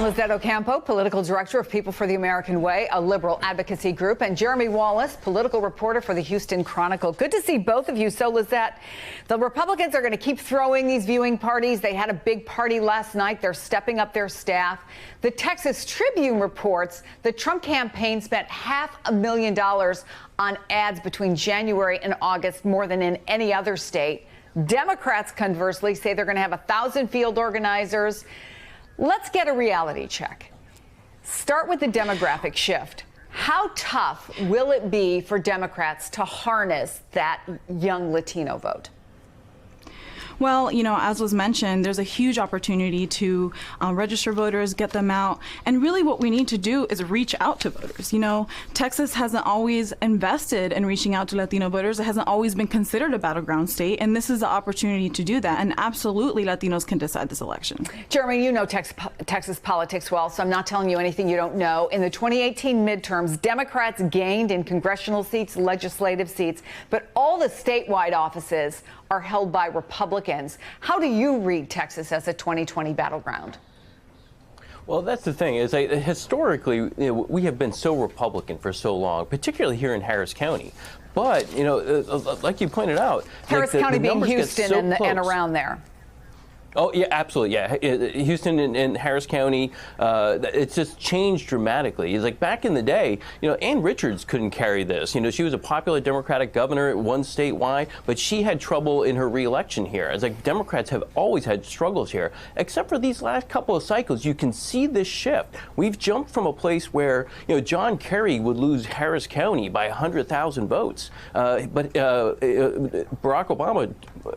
Lizet Ocampo, political director of People for the American Way, a liberal advocacy group, and Jeremy Wallace, political reporter for the Houston Chronicle. Good to see both of you. So, Lizet, the Republicans are going to keep throwing these viewing parties. They had a big party last night. They're stepping up their staff. The Texas Tribune reports the Trump campaign spent $500,000 on ads between January and August, more than in any other state. Democrats, conversely, say they're going to have 1,000 field organizers. Let's get a reality check. Start with the demographic shift. How tough will it be for Democrats to harness that young Latino vote? Well, you know, as was mentioned, there's a huge opportunity to register voters, get them out. And really what we need to do is reach out to voters. You know, Texas hasn't always invested in reaching out to Latino voters. It hasn't always been considered a battleground state. And this is the opportunity to do that. And absolutely, Latinos can decide this election. Jeremy, you know Texas politics well, so I'm not telling you anything you don't know. In the 2018 midterms, Democrats gained in congressional seats, legislative seats, but all the statewide offices are held by Republicans. How do you read Texas as a 2020 battleground? Well, that's the thing, is historically, you know, we have been so Republican for so long, particularly here in Harris County. But, you know, like you pointed out, Harris County being Houston and around there. Oh, yeah, absolutely. Yeah. Houston and Harris County, it's just changed dramatically. It's like back in the day, you know, Ann Richards couldn't carry this. You know, she was a popular Democratic governor, won statewide, but she had trouble in her reelection here. It's like Democrats have always had struggles here, except for these last couple of cycles. You can see this shift. We've jumped from a place where, you know, John Kerry would lose Harris County by 100,000 votes. But Barack Obama,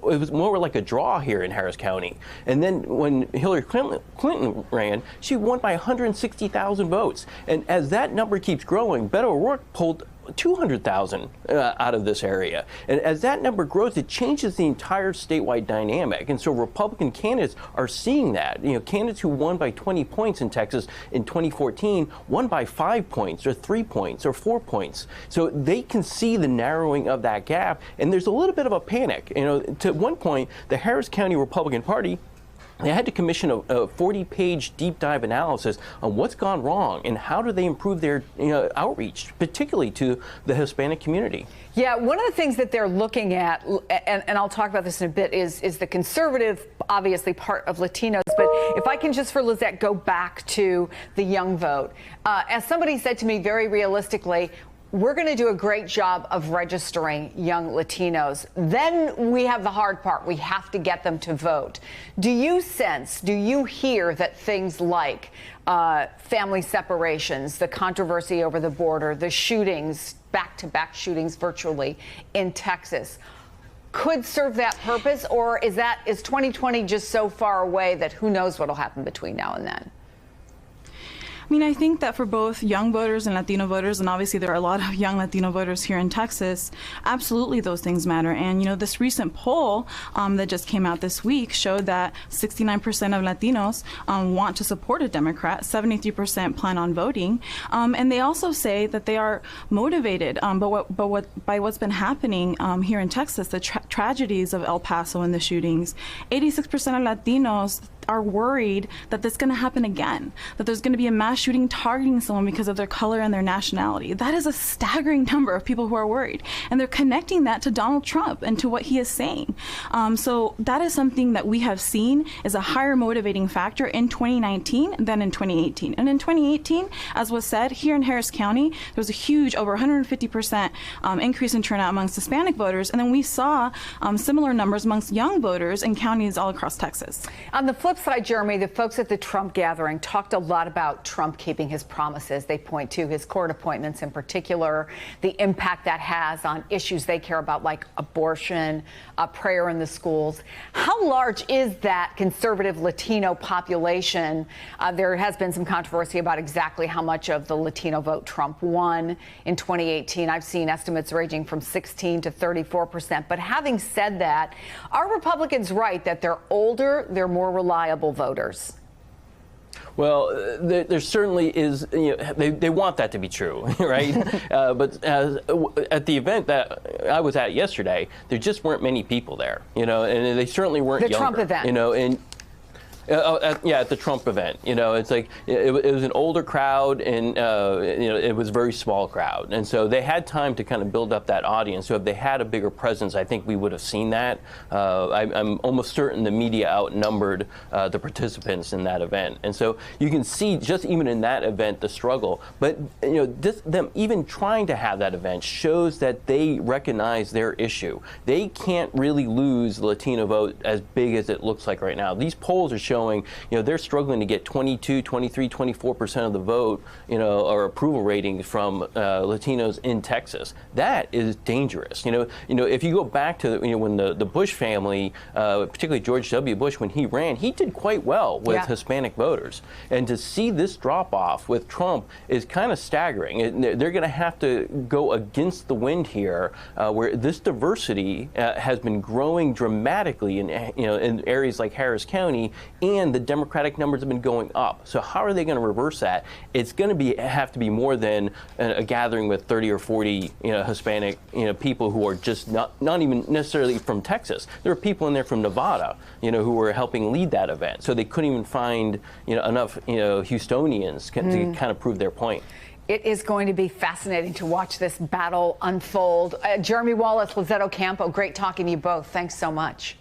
it was more like a draw here in Harris County. And then when Hillary Clinton ran, she won by 160,000 votes. And as that number keeps growing, Beto O'Rourke pulled 200,000 out of this area. And as that number grows, it changes the entire statewide dynamic. And so Republican candidates are seeing that. You know, candidates who won by 20 points in Texas in 2014 won by 5 points or 3 points or 4 points. So they can see the narrowing of that gap. And there's a little bit of a panic. You know, to one point, the Harris County Republican Party, they had to commission a 40-page deep dive analysis on what's gone wrong and how do they improve their outreach, particularly to the Hispanic community. Yeah, one of the things that they're looking at, and I'll talk about this in a bit, is the conservative, obviously, part of Latinos. But if I can just, for Lizet, go back to the young vote. As somebody said to me very realistically, we're going to do a great job of registering young Latinos. Then we have the hard part. We have to get them to vote. Do you hear that things like family separations, the controversy over the border, the shootings, back-to-back shootings virtually in Texas, could serve that purpose? Or is 2020 just so far away that who knows what will happen between now and then? I mean, I think that for both young voters and Latino voters, and obviously there are a lot of young Latino voters here in Texas, absolutely those things matter. And, you know, this recent poll that just came out this week showed that 69% of Latinos want to support a Democrat, 73% plan on voting. And they also say that they are motivated by what's been happening here in Texas, the tragedies of El Paso and the shootings. 86% of Latinos are worried that this is going to happen again, that there's going to be a mass shooting targeting someone because of their color and their nationality. That is a staggering number of people who are worried. And they're connecting that to Donald Trump and to what he is saying. So that is something that we have seen is a higher motivating factor in 2019 than in 2018. And in 2018, as was said, here in Harris County, there was a huge, over 150% increase in turnout amongst Hispanic voters. And then we saw similar numbers amongst young voters in counties all across Texas. On the flip side, Jeremy, the folks at the Trump gathering talked a lot about Trump keeping his promises. They point to his court appointments in particular, the impact that has on issues they care about, like abortion, prayer in the schools. How large is that conservative Latino population? There has been some controversy about exactly how much of the Latino vote Trump won in 2018. I've seen estimates ranging from 16 to 34%. But having said that, are Republicans right that they're older, they're more reliable voters? Well, there certainly is, you know, they want that to be true, right? But at the event that I was at yesterday, there just weren't many people there, you know, and they certainly weren't younger. The Trump event. You know, and At the Trump event, it's like it was an older crowd, and it was a very small crowd, and so they had time to kind of build up that audience. So if they had a bigger presence, I think we would have seen that. I'm almost certain the media outnumbered the participants in that event, and so you can see just even in that event the struggle. But them even trying to have that event shows that they recognize their issue. They can't really lose the Latino vote as big as it looks like right now. These polls are showing, they're struggling to get 22, 23, 24% of the vote, or approval ratings from Latinos in Texas. That is dangerous. If you go back to when the Bush family, particularly George W. Bush, when he ran, he did quite well with Hispanic voters. And to see this drop off with Trump is kind of staggering. They're going to have to go against the wind here, where this diversity has been growing dramatically in areas like Harris County, and the Democratic numbers have been going up. So how are they going to reverse that? It's going to have to be more than a gathering with 30 or 40 Hispanic people who are just not even necessarily from Texas. There are people in there from Nevada who were helping lead that event. So they couldn't even find enough Houstonians to kind of prove their point. It is going to be fascinating to watch this battle unfold. Jeremy Wallace, Lizet Ocampo, great talking to you both. Thanks so much.